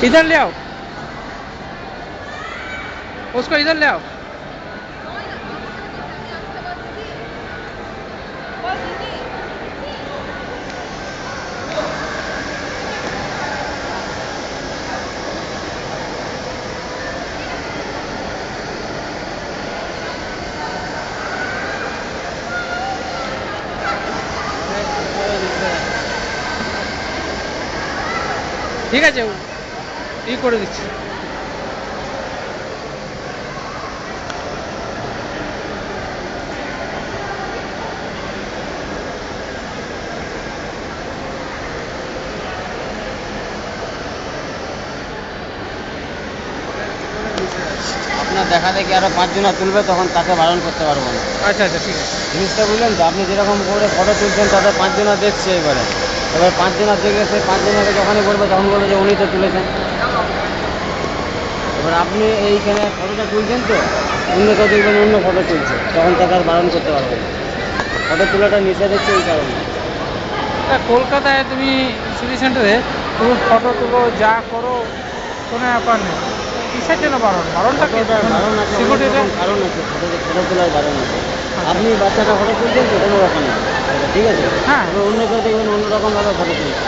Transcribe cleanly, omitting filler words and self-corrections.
इधर ले आओ, उसको इधर ले आओ। ঠিক আছে, ই করে দিচ্ছি। আপনার দেখা দেখি আরও 5 জনা তুলবে, তখন তাকে বারণ করতে পারবো না। আচ্ছা আচ্ছা, ঠিক আছে। জিনিসটা বুঝলেন তো, আপনি যেরকম করে ফটো তুলছেন তাতে 5 জনা দেখছে, এবার 5 জনা দেখে সেই 5 জনাকে যখনই বলবে তখন বলবে যে উনি তো তুলেছেন। এবার আপনি এইখানে ফটোটা তুলছেন তো, অন্য কেউ দেখবেন অন্য ফটো তুলছে, তখন তাকে আর বারণ করতে পারবে না। ফটো তোলাটা নিষেধ হচ্ছে এই কারণে। কলকাতায় তুমি সিটি সেন্টারে তুমি ফটো তুলো, যা করো, কোনো ব্যাপার নেই। কিসের জন্য বারণ? বারণটা কি? বারণ আছে, অনেক সিকিউরিটিতে রকম কারণ আছে, ফটো তোলার বারণ আছে। আপনি বাচ্চাটা ফটো তুলছেন তো, কোনো ব্যাপার নেই, ঠিক আছে। হ্যাঁ। এবার অন্য কেউ দেখবেন অন্যরকমভাবে ফটো তুলছে।